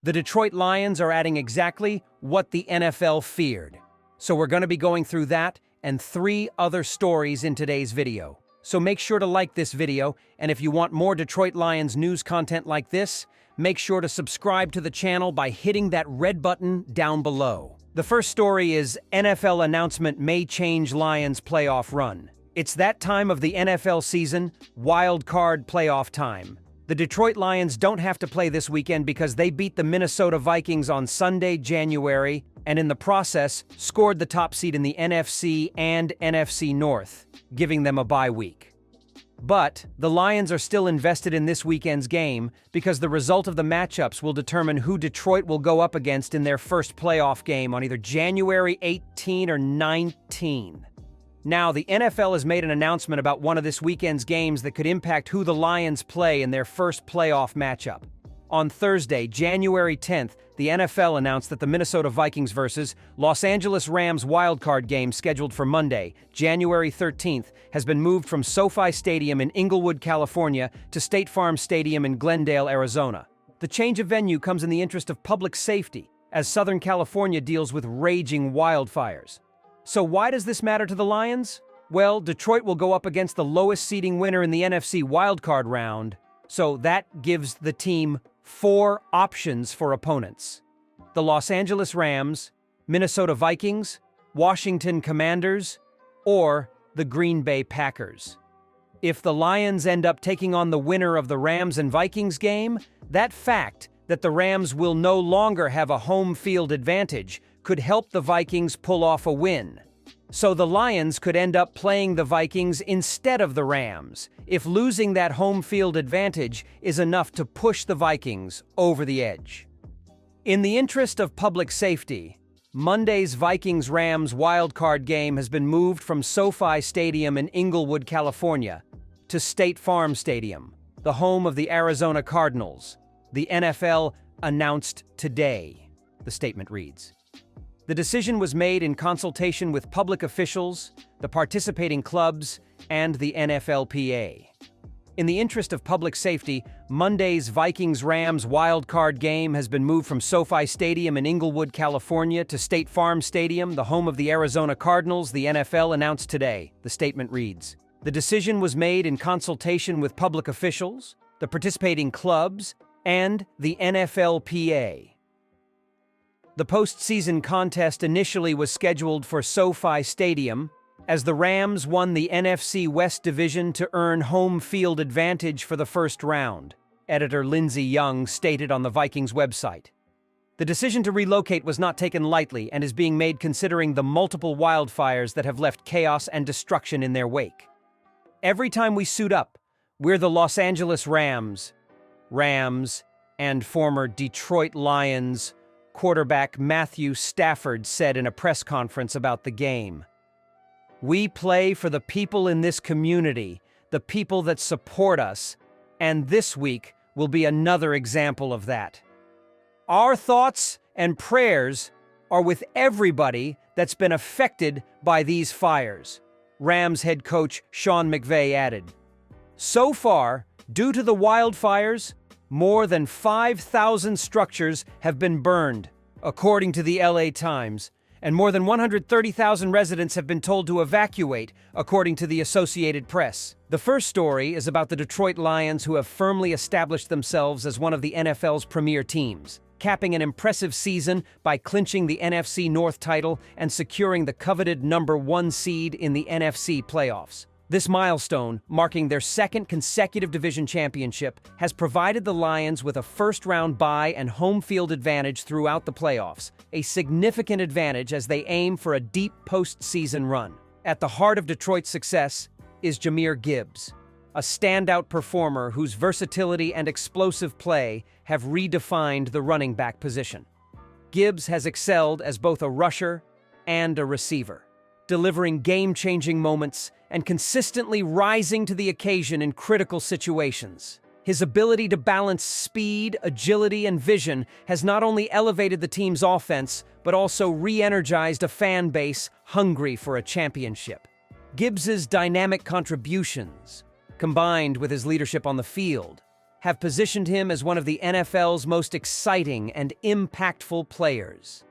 The Detroit Lions are adding exactly what the NFL feared. So we're going to be going through that and 3 other stories in today's video. So make sure to like this video, and if you want more Detroit Lions news content like this, make sure to subscribe to the channel by hitting that red button down below. The first story is NFL announcement may change Lions playoff run. It's that time of the NFL season, wild card playoff time. The Detroit Lions don't have to play this weekend because they beat the Minnesota Vikings on Sunday, January, and in the process, scored the top seed in the NFC and NFC North, giving them a bye week. But the Lions are still invested in this weekend's game because the result of the matchups will determine who Detroit will go up against in their first playoff game on either January 18 or 19. Now, the NFL has made an announcement about one of this weekend's games that could impact who the Lions play in their first playoff matchup. On Thursday, January 10th, the NFL announced that the Minnesota Vikings versus Los Angeles Rams wildcard game scheduled for Monday, January 13th, has been moved from SoFi Stadium in Inglewood, California, to State Farm Stadium in Glendale, Arizona. The change of venue comes in the interest of public safety, as Southern California deals with raging wildfires. So why does this matter to the Lions? Well, Detroit will go up against the lowest seeding winner in the NFC wildcard round, so that gives the team 4 options for opponents: the Los Angeles Rams, Minnesota Vikings, Washington Commanders, or the Green Bay Packers. If the Lions end up taking on the winner of the Rams and Vikings game, that fact that the Rams will no longer have a home field advantage could help the Vikings pull off a win. So the Lions could end up playing the Vikings instead of the Rams, if losing that home field advantage is enough to push the Vikings over the edge. In the interest of public safety, Monday's Vikings-Rams wildcard game has been moved from SoFi Stadium in Inglewood, California, to State Farm Stadium, the home of the Arizona Cardinals. The NFL announced today, the statement reads. The decision was made in consultation with public officials, the participating clubs, and the NFLPA. In the interest of public safety, Monday's Vikings-Rams wildcard game has been moved from SoFi Stadium in Inglewood, California, to State Farm Stadium, the home of the Arizona Cardinals, the NFL announced today, the statement reads. The decision was made in consultation with public officials, the participating clubs, and the NFLPA. The postseason contest initially was scheduled for SoFi Stadium, as the Rams won the NFC West Division to earn home field advantage for the first round, editor Lindsey Young stated on the Vikings website. The decision to relocate was not taken lightly and is being made considering the multiple wildfires that have left chaos and destruction in their wake. Every time we suit up, we're the Los Angeles Rams, and former Detroit Lions quarterback Matthew Stafford said in a press conference about the game. We play for the people in this community, the people that support us, and this week will be another example of that. Our thoughts and prayers are with everybody that's been affected by these fires, Rams head coach Sean McVay added. So far, due to the wildfires, more than 5,000 structures have been burned, according to the LA Times, and more than 130,000 residents have been told to evacuate, according to the Associated Press. The first story is about the Detroit Lions, who have firmly established themselves as one of the NFL's premier teams, capping an impressive season by clinching the NFC North title and securing the coveted #1 seed in the NFC playoffs. This milestone, marking their 2nd consecutive division championship, has provided the Lions with a first-round bye and home field advantage throughout the playoffs, a significant advantage as they aim for a deep postseason run. At the heart of Detroit's success is Jahmyr Gibbs, a standout performer whose versatility and explosive play have redefined the running back position. Gibbs has excelled as both a rusher and a receiver, delivering game-changing moments and consistently rising to the occasion in critical situations. His ability to balance speed, agility, and vision has not only elevated the team's offense, but also re-energized a fan base hungry for a championship. Gibbs's dynamic contributions, combined with his leadership on the field, have positioned him as one of the NFL's most exciting and impactful players.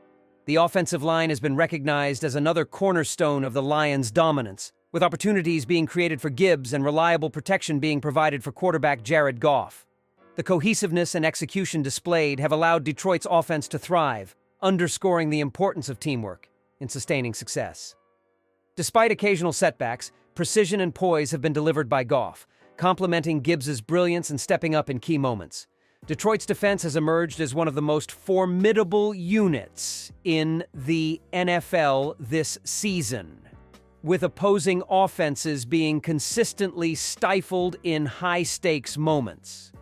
The offensive line has been recognized as another cornerstone of the Lions' dominance, with opportunities being created for Gibbs and reliable protection being provided for quarterback Jared Goff. The cohesiveness and execution displayed have allowed Detroit's offense to thrive, underscoring the importance of teamwork in sustaining success. Despite occasional setbacks, precision and poise have been delivered by Goff, complementing Gibbs's brilliance and stepping up in key moments. Detroit's defense has emerged as one of the most formidable units in the NFL this season, with opposing offenses being consistently stifled in high-stakes moments.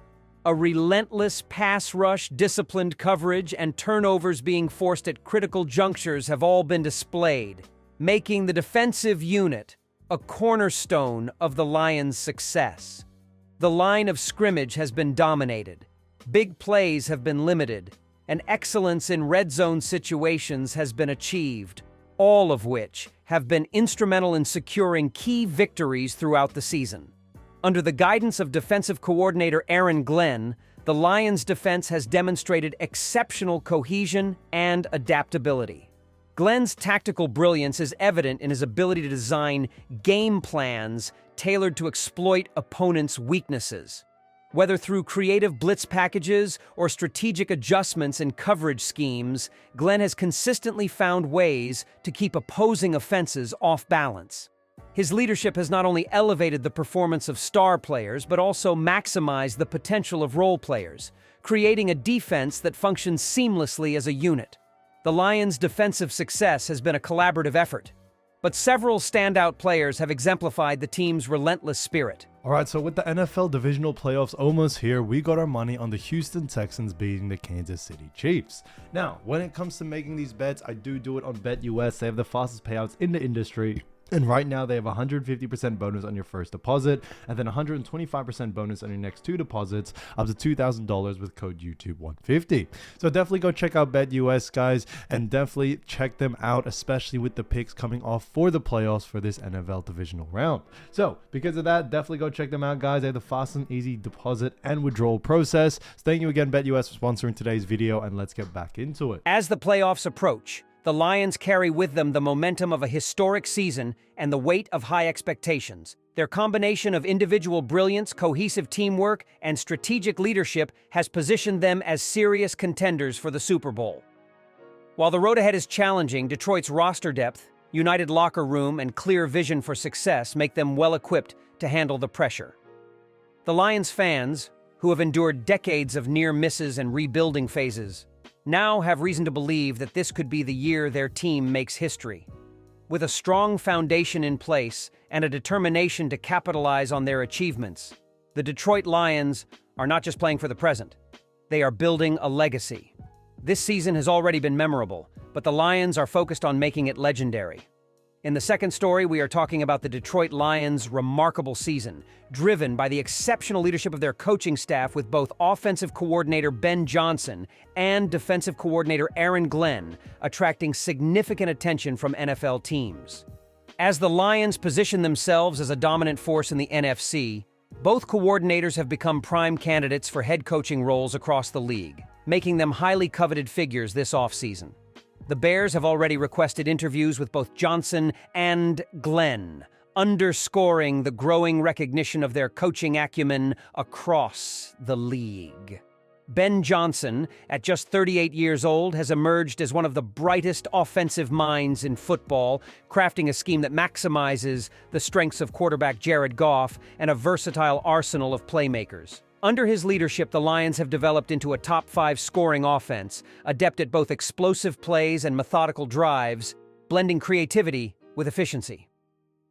A relentless pass rush, disciplined coverage, and turnovers being forced at critical junctures have all been displayed, making the defensive unit a cornerstone of the Lions' success. The line of scrimmage has been dominated, big plays have been limited, and excellence in red zone situations has been achieved, all of which have been instrumental in securing key victories throughout the season. Under the guidance of defensive coordinator Aaron Glenn, the Lions' defense has demonstrated exceptional cohesion and adaptability. Glenn's tactical brilliance is evident in his ability to design game plans tailored to exploit opponents' weaknesses. Whether through creative blitz packages or strategic adjustments in coverage schemes, Glenn has consistently found ways to keep opposing offenses off balance. His leadership has not only elevated the performance of star players, but also maximized the potential of role players, creating a defense that functions seamlessly as a unit. The Lions' defensive success has been a collaborative effort, but several standout players have exemplified the team's relentless spirit. Alright, so with the NFL divisional playoffs almost here, we got our money on the Houston Texans beating the Kansas City Chiefs. Now, when it comes to making these bets, I do it on BetUS. They have the fastest payouts in the industry. And right now they have 150% bonus on your first deposit and then 125% bonus on your next 2 deposits up to $2,000 with code YouTube150. So definitely go check out BetUS, guys, and definitely check them out, especially with the picks coming off for the playoffs for this NFL divisional round. So because of that, definitely go check them out, guys. They have the fast and easy deposit and withdrawal process. So thank you again, BetUS, for sponsoring today's video, and let's get back into it. As the playoffs approach, the Lions carry with them the momentum of a historic season and the weight of high expectations. Their combination of individual brilliance, cohesive teamwork, and strategic leadership has positioned them as serious contenders for the Super Bowl. While the road ahead is challenging, Detroit's roster depth, united locker room, and clear vision for success make them well-equipped to handle the pressure. The Lions fans, who have endured decades of near misses and rebuilding phases, now have reason to believe that this could be the year their team makes history. With a strong foundation in place and a determination to capitalize on their achievements, the Detroit Lions are not just playing for the present. They are building a legacy. This season has already been memorable, but the Lions are focused on making it legendary. In the second story, we are talking about the Detroit Lions' remarkable season, driven by the exceptional leadership of their coaching staff with both offensive coordinator Ben Johnson and defensive coordinator Aaron Glenn attracting significant attention from NFL teams. As the Lions position themselves as a dominant force in the NFC, both coordinators have become prime candidates for head coaching roles across the league, making them highly coveted figures this offseason. The Bears have already requested interviews with both Johnson and Glenn, underscoring the growing recognition of their coaching acumen across the league. Ben Johnson, at just 38 years old, has emerged as one of the brightest offensive minds in football, crafting a scheme that maximizes the strengths of quarterback Jared Goff and a versatile arsenal of playmakers. Under his leadership, the Lions have developed into a top-5 scoring offense, adept at both explosive plays and methodical drives, blending creativity with efficiency.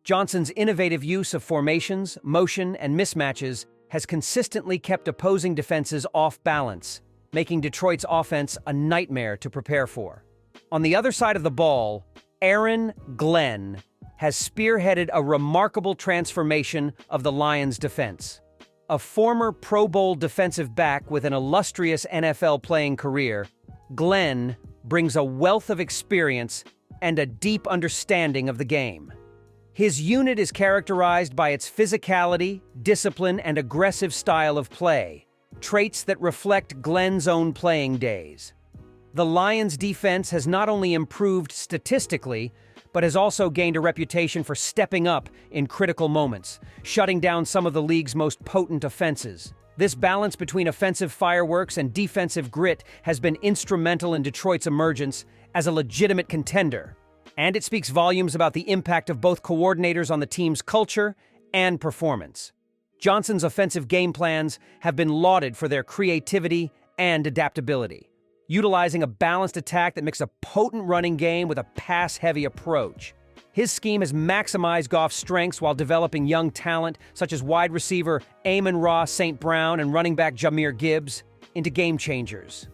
Johnson's innovative use of formations, motion, and mismatches has consistently kept opposing defenses off balance, making Detroit's offense a nightmare to prepare for. On the other side of the ball, Aaron Glenn has spearheaded a remarkable transformation of the Lions' defense. A former Pro Bowl defensive back with an illustrious NFL playing career, Glenn brings a wealth of experience and a deep understanding of the game. His unit is characterized by its physicality, discipline, and aggressive style of play, traits that reflect Glenn's own playing days. The Lions' defense has not only improved statistically, but has also gained a reputation for stepping up in critical moments, shutting down some of the league's most potent offenses. This balance between offensive fireworks and defensive grit has been instrumental in Detroit's emergence as a legitimate contender. And it speaks volumes about the impact of both coordinators on the team's culture and performance. Johnson's offensive game plans have been lauded for their creativity and adaptability, utilizing a balanced attack that mixes a potent running game with a pass-heavy approach. His scheme has maximized Goff's strengths while developing young talent such as wide receiver Amon-Ra St. Brown and running back Jahmyr Gibbs into game changers.